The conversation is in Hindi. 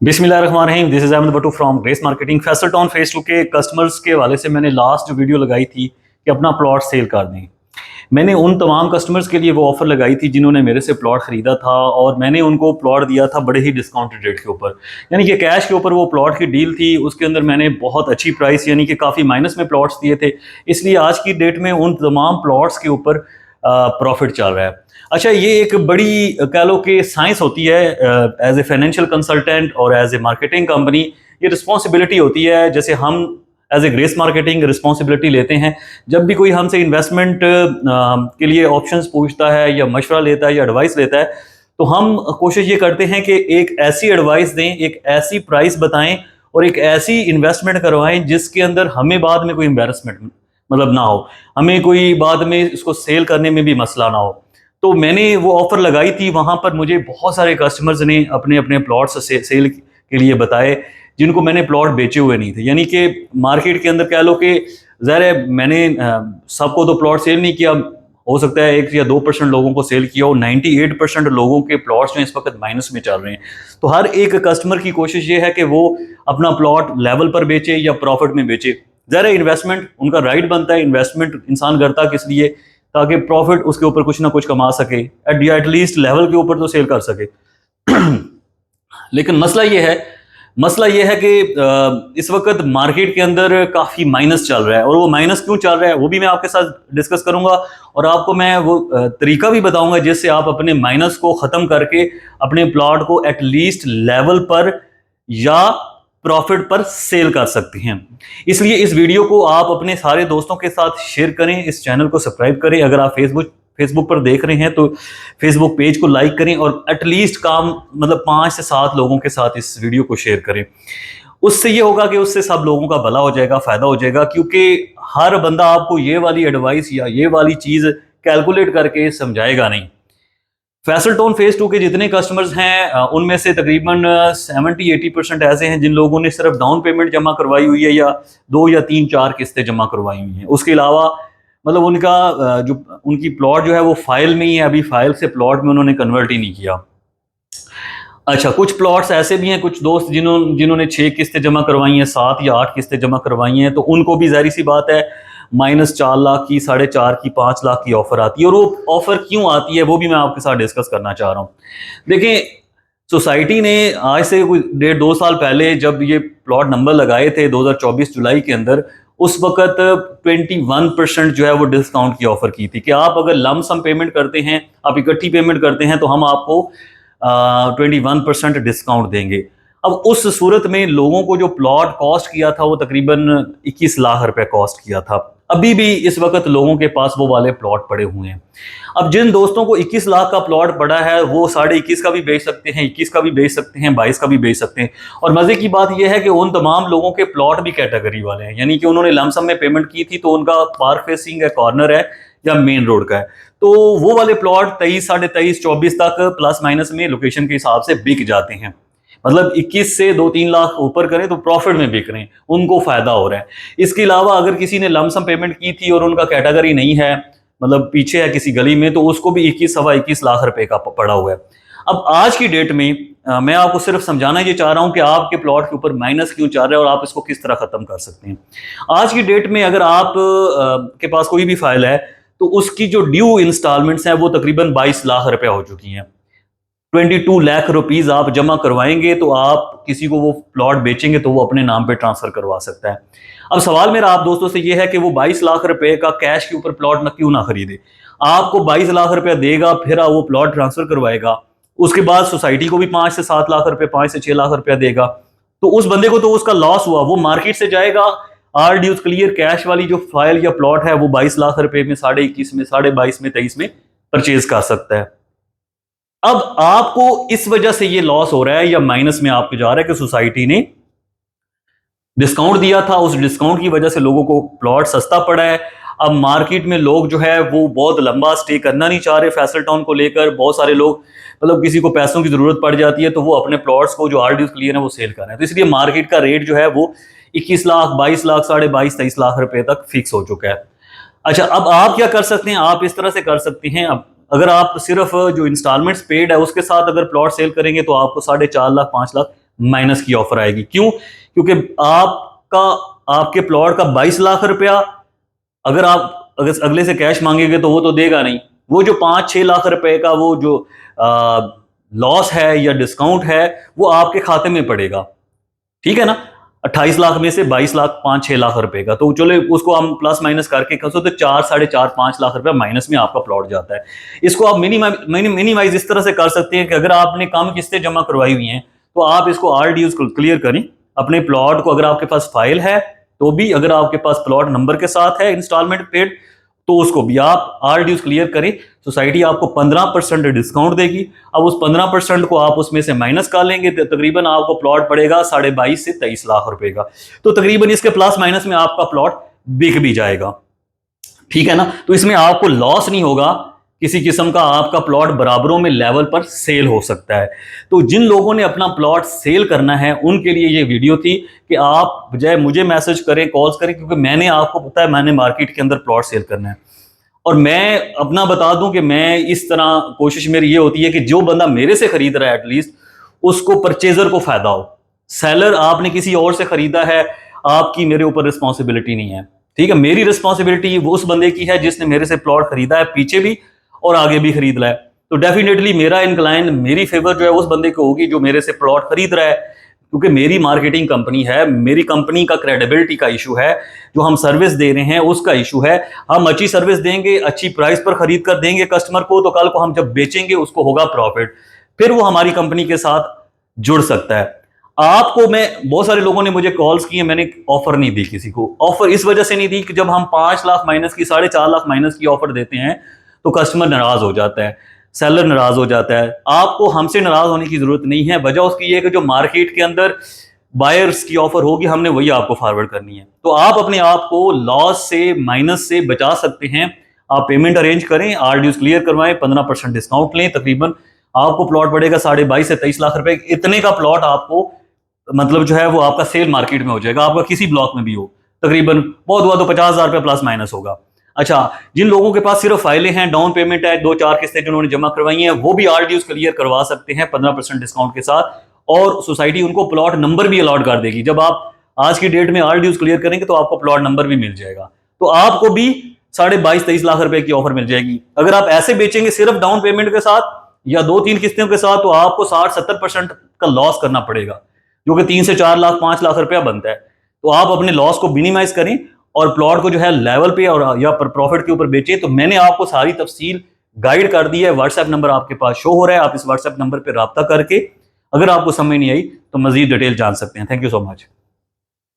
बिस्मिल्लाहिर्रहमानिर्रहीम। दिस इज अहमद बटू from Grace Marketing. Faisal Town phase two के कस्टमर्स के हवाले से मैंने लास्ट जो वीडियो लगाई थी कि अपना प्लॉट सेल कर दें। मैंने उन तमाम कस्टमर्स के लिए वो ऑफ़र लगाई थी जिन्होंने मेरे से प्लॉट ख़रीदा था, और मैंने उनको प्लॉट दिया था बड़े ही डिस्काउंटेड रेट के ऊपर, यानी कि कैश के ऊपर वो प्लॉट की डील थी। उसके अंदर मैंने बहुत अच्छी प्राइस यानी कि काफ़ी माइनस में प्लॉट्स दिए थे। इसलिए आज की डेट में उन तमाम प्लॉट्स के ऊपर प्रॉफिट चल रहा है। अच्छा, ये एक बड़ी कह लो कि साइंस होती है एज ए फाइनेंशियल कंसल्टेंट और एज ए मार्केटिंग कंपनी। ये रिस्पॉन्सिबिलिटी होती है, जैसे हम as a grace marketing responsibility लेते हैं। जब भी कोई हमसे इन्वेस्टमेंट के लिए ऑप्शंस पूछता है या मशवरा लेता है या एडवाइस लेता है, तो हम कोशिश ये करते हैं कि एक ऐसी एडवाइस दें, एक ऐसी प्राइस बताएं और एक ऐसी इन्वेस्टमेंट करवाएं जिसके अंदर हमें बाद में कोई एम्बेरसमेंट मतलब ना हो, हमें कोई बाद में इसको सेल करने में भी मसला ना हो। तो मैंने वो ऑफ़र लगाई थी, वहाँ पर मुझे बहुत सारे कस्टमर्स ने अपने अपने प्लॉट्स सेल के लिए बताए जिनको मैंने प्लॉट बेचे हुए नहीं थे। यानी कि मार्केट के अंदर कह लो कि ज़ाहिर है मैंने सबको तो प्लॉट सेल नहीं किया, हो सकता है 1 या 2% लोगों को सेल किया हो। 98% लोगों के प्लॉट्स जो इस वक्त माइनस में चल रहे हैं। तो हर एक कस्टमर की कोशिश ये है कि वो अपना प्लॉट लेवल पर बेचे या प्रॉफिट में बेचे। ज़ाहिर है इन्वेस्टमेंट उनका राइट बनता है, इन्वेस्टमेंट इंसान करता किस लिए, ताकि प्रॉफिट उसके ऊपर कुछ ना कुछ कमा सके, एटलीस्ट लेवल के ऊपर तो सेल कर सके। लेकिन मसला ये है कि इस वक्त मार्केट के अंदर काफ़ी माइनस चल रहा है, और वो माइनस क्यों चल रहा है वो भी मैं आपके साथ डिस्कस करूंगा, और आपको मैं वो तरीका भी बताऊंगा जिससे आप अपने माइनस को ख़त्म करके अपने प्लॉट को एटलीस्ट लेवल पर या प्रॉफिट पर सेल कर सकते हैं। इसलिए इस वीडियो को आप अपने सारे दोस्तों के साथ शेयर करें, इस चैनल को सब्सक्राइब करें। अगर आप फेसबुक पर देख रहे हैं तो फेसबुक पेज को लाइक करें, और एटलीस्ट काम मतलब 5 से 7 लोगों के साथ इस वीडियो को शेयर करें। उससे ये होगा कि उससे सब लोगों का भला हो जाएगा, फ़ायदा हो जाएगा, क्योंकि हर बंदा आपको ये वाली एडवाइस या ये वाली चीज़ कैलकुलेट करके समझाएगा नहीं। फैसल टाउन फेज 2 के जितने कस्टमर्स हैं उनमें से तकरीबन 70-80% ऐसे हैं जिन लोगों ने सिर्फ डाउन पेमेंट जमा करवाई हुई है, या 2 या 3-4 किस्तें जमा करवाई हुई हैं। उसके अलावा मतलब उनका जो उनकी प्लॉट जो है वो फाइल में ही है, अभी फाइल से प्लॉट में उन्होंने कन्वर्ट ही नहीं किया। अच्छा, कुछ प्लॉट्स ऐसे भी हैं, कुछ दोस्त जिन्होंने 6 किस्तें जमा करवाई हैं, 7 या 8 किस्तें जमा करवाई हैं, तो उनको भी ज़ाहिर सी बात है -4 लाख की, 4.5 की, 5 लाख की ऑफ़र आती है। और वो ऑफ़र क्यों आती है वो भी मैं आपके साथ डिस्कस करना चाह रहा हूँ। देखें, सोसाइटी ने आज से कोई 1.5-2 साल पहले जब ये प्लॉट नंबर लगाए थे 2024 जुलाई के अंदर, उस वक्त 21% जो है वो डिस्काउंट की ऑफ़र की थी कि आप अगर लम सम पेमेंट करते हैं, आप इकट्ठी पेमेंट करते हैं, तो हम आपको 21% डिस्काउंट देंगे। अब उस सूरत में लोगों को जो प्लॉट कॉस्ट किया था वो तकरीबन 21 लाख रुपए कॉस्ट किया था। अभी भी इस वक्त लोगों के पास वो वाले प्लॉट पड़े हुए हैं। अब जिन दोस्तों को 21 लाख का प्लॉट पड़ा है वो 21.5 का भी बेच सकते हैं, 21 का भी बेच सकते हैं, 22 का भी बेच सकते हैं। और मजे की बात यह है कि उन तमाम लोगों के प्लॉट भी कैटेगरी वाले हैं, यानी कि उन्होंने लमसम में पेमेंट की थी तो उनका पार्क फेसिंग है, कॉर्नर है या मेन रोड का है, तो वो वाले प्लॉट 23, 23.5, 24 तक प्लस माइनस में लोकेशन के हिसाब से बिक जाते हैं। मतलब 21 से 2-3 लाख ऊपर करें तो प्रॉफिट में बिक रहे हैं, उनको फायदा हो रहा है। इसके अलावा अगर किसी ने लमसम पेमेंट की थी और उनका कैटेगरी नहीं है, मतलब पीछे है किसी गली में, तो उसको भी 21-21 लाख रुपए का पड़ा हुआ है। अब आज की डेट में मैं आपको सिर्फ समझाना ये चाह रहा हूं कि आपके प्लॉट के ऊपर माइनस क्यों चल रहा है और आप इसको किस तरह खत्म कर सकते हैं। आज की डेट में अगर आप के पास कोई भी फाइल है तो उसकी जो ड्यू इंस्टॉलमेंट्स हैं वो तकरीबन 22 लाख रुपए हो चुकी हैं। 22 लाख रुपीज आप जमा करवाएंगे तो आप किसी को वो प्लॉट बेचेंगे तो वो अपने नाम पे ट्रांसफर करवा सकता है। अब सवाल मेरा आप दोस्तों से ये है कि वो 22 लाख रुपए का कैश के ऊपर प्लॉट न क्यों ना खरीदे। आपको 22 लाख रुपया देगा, फिर वो प्लॉट ट्रांसफर करवाएगा, उसके बाद सोसाइटी को भी 5 से 7 लाख रुपए, 5 से 6 लाख रुपया देगा, तो उस बंदे को तो उसका लॉस हुआ। वो मार्केट से जाएगा, आर ड्यूज क्लियर कैश वाली जो फाइल या प्लॉट है वो 22 लाख रुपए में, 21.5 में, 22.5 में, 23 में परचेज कर सकता है। अब आपको इस वजह से ये लॉस हो रहा है या माइनस में आपको जा रहा है कि सोसाइटी ने डिस्काउंट दिया था, उस डिस्काउंट की वजह से लोगों को प्लॉट सस्ता पड़ा है। अब मार्केट में लोग जो है वो बहुत लंबा स्टे करना नहीं चाह रहे फैसल टाउन को लेकर। बहुत सारे लोग मतलब किसी को पैसों की जरूरत पड़ जाती है तो वो अपने प्लॉट्स को जो आर ड्यूज क्लियर है वो सेल कर रहे हैं, तो इसलिए मार्केट का रेट जो है वो 21 लाख, 22 लाख, 22.5, 23 लाख रुपए तक फिक्स हो चुका है। अच्छा, अब आप क्या कर सकते हैं, आप इस तरह से कर सकते हैं। अब अगर आप सिर्फ जो इंस्टॉलमेंट्स पेड है उसके साथ अगर प्लॉट सेल करेंगे तो आपको 4.5 लाख, 5 लाख माइनस की ऑफर आएगी। क्यों? क्योंकि आपके प्लॉट का 22 लाख रुपया अगर आप अगले से कैश मांगेंगे तो वो तो देगा नहीं। वो जो 5-6 लाख रुपए का वो जो लॉस है या डिस्काउंट है वो आपके खाते में पड़ेगा, ठीक है ना। 28 लाख में से 22 लाख 5-6 लाख रुपए का, तो चलो उसको हम प्लस माइनस करके कसो तो 4-4.5 लाख रुपए माइनस में आपका प्लॉट जाता है। इसको आप मिनिमाइज इस तरह से कर सकते हैं कि अगर आपने कम किस्तें जमा करवाई हुई हैं तो आप इसको आर ड्यूज क्लियर करें अपने प्लॉट को। अगर आपके पास फाइल है तो भी, अगर आपके पास प्लॉट नंबर के साथ है इंस्टॉलमेंट पेड तो उसको भी आप आर ड्यूज क्लियर करें। सोसाइटी आपको 15% डिस्काउंट देगी। अब उस 15% को आप उसमें से माइनस कर लेंगे तो तकरीबन आपको प्लॉट पड़ेगा 22.5 से 23 लाख रुपए का। तो तकरीबन इसके प्लस माइनस में आपका प्लॉट बिक भी जाएगा, ठीक है ना। तो इसमें आपको लॉस नहीं होगा किसी किस्म का, आपका प्लॉट बराबरों में लेवल पर सेल हो सकता है। तो जिन लोगों ने अपना प्लॉट सेल करना है उनके लिए ये वीडियो थी कि आप बजाय मुझे मैसेज करें, कॉल्स करें, क्योंकि मैंने, आपको पता है, मैंने मार्केट के अंदर प्लॉट सेल करना है। और मैं अपना बता दूं कि मैं इस तरह, कोशिश मेरी ये होती है कि जो बंदा मेरे से खरीद रहा है एटलीस्ट उसको, परचेजर को फायदा हो। सेलर आपने किसी और से खरीदा है, आपकी मेरे ऊपर रिस्पॉन्सिबिलिटी नहीं है, ठीक है। मेरी रिस्पॉन्सिबिलिटी वो उस बंदे की है जिसने मेरे से प्लॉट खरीदा है, पीछे भी और आगे भी खरीद रहा है। तो डेफिनेटली मेरा इंक्लाइन, मेरी फेवर जो है उस बंदे को होगी जो मेरे से प्लॉट खरीद रहा है, क्योंकि मेरी मार्केटिंग कंपनी है, मेरी कंपनी का क्रेडिबिलिटी का इशू है, जो हम सर्विस दे रहे हैं उसका इशू है। हम अच्छी सर्विस देंगे, अच्छी प्राइस पर खरीद कर देंगे कस्टमर को, तो कल को हम जब बेचेंगे उसको होगा प्रॉफिट, फिर वो हमारी कंपनी के साथ जुड़ सकता है। आपको, मैं, बहुत सारे लोगों ने मुझे कॉल्स किए, मैंने ऑफर नहीं दी किसी को। ऑफर इस वजह से नहीं दी कि जब हम 5 लाख माइनस की, 4.5 लाख माइनस की ऑफर देते हैं तो कस्टमर नाराज हो जाता है, सेलर नाराज हो जाता है। आपको हमसे नाराज होने की जरूरत नहीं है। वजह उसकी है कि जो मार्केट के अंदर बायर्स की ऑफर होगी हमने वही आपको फॉरवर्ड करनी है। तो आप अपने आप को लॉस से, माइनस से बचा सकते हैं। आप पेमेंट अरेंज करें, आर ड्यूज क्लियर करवाएं, 15% डिस्काउंट लें, तकरीबन आपको प्लॉट पड़ेगा 22.5 से 23 लाख रुपए। इतने का प्लॉट आपको, मतलब जो है वो आपका सेल मार्केट में हो जाएगा, आपका किसी ब्लॉक में भी हो, तकरीबन बहुत हुआ तो 50,000 रुपये प्लस माइनस होगा। अच्छा, जिन लोगों के पास सिर्फ फाइलें हैं, डाउन पेमेंट है, 2-4 किस्तें जिन्होंने जमा करवाई हैं, वो भी आर ड्यूज क्लियर करवा सकते हैं 15% डिस्काउंट के साथ, और सोसाइटी उनको प्लॉट नंबर भी अलॉट कर देगी। जब आप आज की डेट में आर ड्यूज क्लियर करेंगे तो आपको प्लॉट नंबर भी मिल जाएगा, तो आपको भी 22.5-23 लाख रुपए की ऑफर मिल जाएगी। अगर आप ऐसे बेचेंगे सिर्फ डाउन पेमेंट के साथ या 2-3 किस्तों के साथ तो आपको 60-70% का लॉस करना पड़ेगा, जो कि 3 से 4 लाख 5 लाख रुपया बनता है। तो आप अपने लॉस को मिनिमाइज करें और प्लॉट को जो है लेवल पे और या प्रॉफिट के ऊपर बेचें। तो मैंने आपको सारी तफसील गाइड कर दी है। व्हाट्सएप नंबर आपके पास शो हो रहा है, आप इस व्हाट्सएप नंबर पर रब्ता करके अगर आपको समझ नहीं आई तो मजीद डिटेल जान सकते हैं। Thank you so much.